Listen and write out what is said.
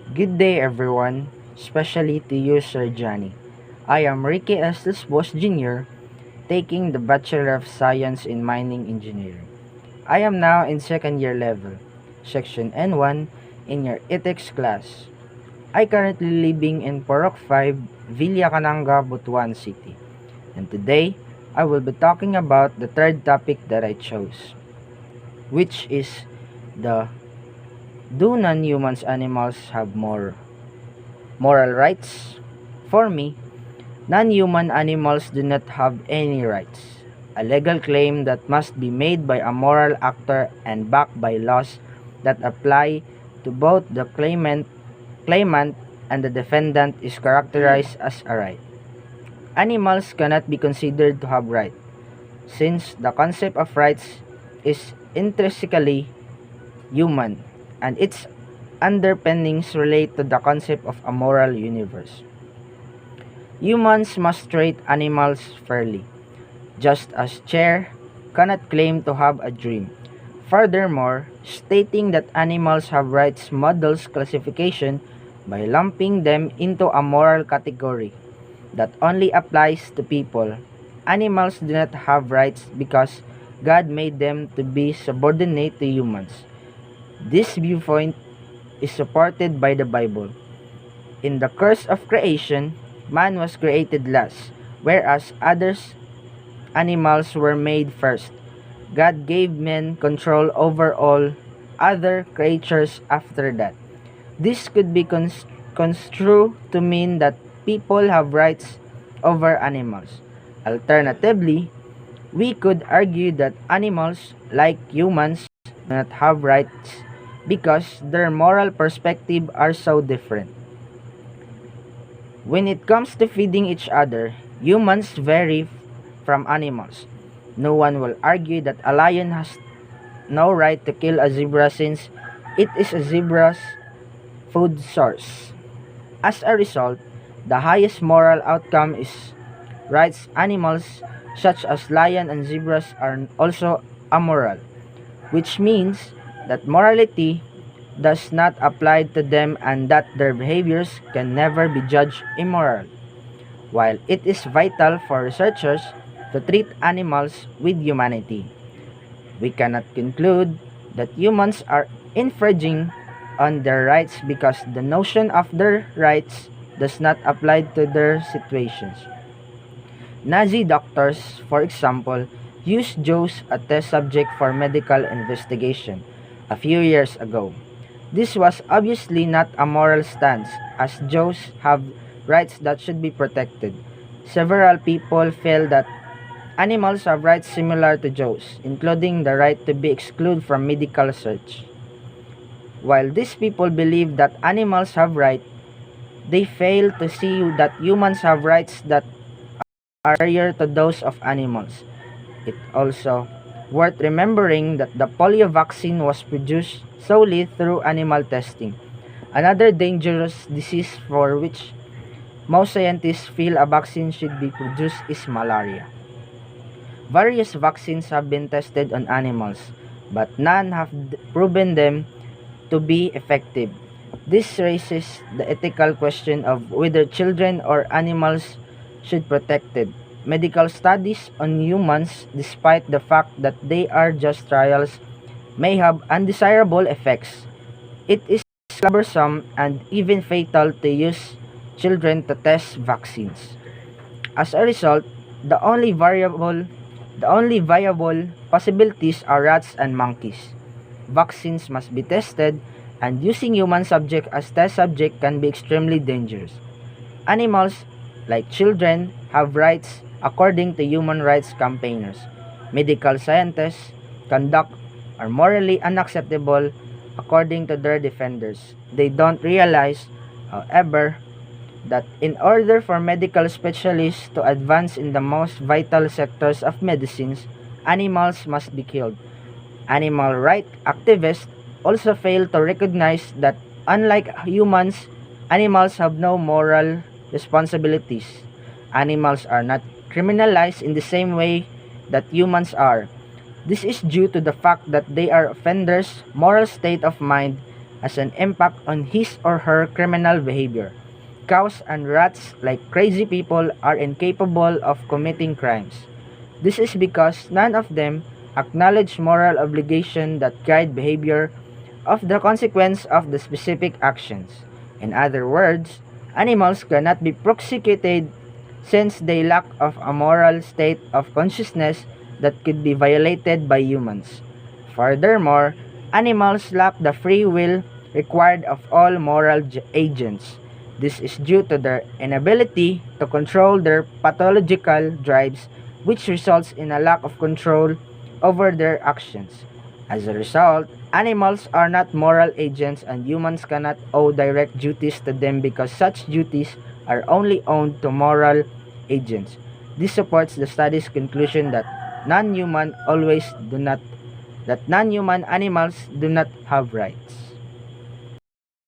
Good day everyone, especially to you Sir Johnny. I am Ricky S. Lesbos Jr., taking the Bachelor of Science in Mining Engineering. I am now in second year level, section N1 in your ethics class. I currently living in Porok 5, Villa Cananga, Butuan City. And today, I will be talking about the third topic that I chose, which is the do non-humans animals have more moral rights? For me, non-human animals do not have any rights, a legal claim that must be made by a moral actor and backed by laws that apply to both the claimant and the defendant is characterized as a right. Animals cannot be considered to have rights, since the concept of rights is intrinsically human, and its underpinnings relate to the concept of a moral universe. Humans must treat animals fairly, just as chair cannot claim to have a dream. Furthermore, stating that animals have rights models classification by lumping them into a moral category that only applies to people. Animals do not have rights because God made them to be subordinate to humans. This viewpoint is supported by the Bible. In the curse of creation, man was created last, whereas others animals were made first. God gave men control over all other creatures after that. This could be construed to mean that people have rights over animals. Alternatively, we could argue that animals, like humans, do not have rights because their moral perspective are so different. When it comes to feeding each other, humans vary from animals. No one will argue that a lion has no right to kill a zebra since it is a zebra's food source. As a result, the highest moral outcome is rights animals such as lion and zebras are also amoral, which means that morality does not apply to them and that their behaviors can never be judged immoral. While it is vital for researchers to treat animals with humanity, we cannot conclude that humans are infringing on their rights because the notion of their rights does not apply to their situations. Nazi doctors, for example, used Jews as test subject for medical investigation a few years ago. This was obviously not a moral stance, as Jews have rights that should be protected. Several people feel that animals have rights similar to Jews, including the right to be excluded from medical research. While these people believe that animals have rights, they fail to see that humans have rights that are superior to those of animals. It also worth remembering that the polio vaccine was produced solely through animal testing. Another dangerous disease for which most scientists feel a vaccine should be produced is malaria. Various vaccines have been tested on animals, but none have proven them to be effective. This raises the ethical question of whether children or animals should be protected. Medical studies on humans, despite the fact that they are just trials, may have undesirable effects. It is cumbersome and even fatal to use children to test vaccines. As a result, the only viable possibilities are rats and monkeys. Vaccines must be tested, and using human subject as test subject can be extremely dangerous. Animals, like children, have rights according to human rights campaigners. Medical scientists conduct are morally unacceptable according to their defenders. They don't realize, however, that in order for medical specialists to advance in the most vital sectors of medicines, animals must be killed. Animal rights activists also fail to recognize that unlike humans, animals have no moral responsibilities. Animals are not criminalized in the same way that humans are. This is due to the fact that they are offenders' moral state of mind as an impact on his or her criminal behavior. Cows and rats, like crazy people, are incapable of committing crimes. This is because none of them acknowledge moral obligation that guide behavior of the consequence of the specific actions. In other words, animals cannot be prosecuted since they lack of a moral state of consciousness that could be violated by humans. Furthermore, animals lack the free will required of all moral agents. This is due to their inability to control their pathological drives, which results in a lack of control over their actions. As a result, animals are not moral agents and humans cannot owe direct duties to them because such duties are only owed to moral agents. This supports the study's conclusion that non-human animals do not have rights.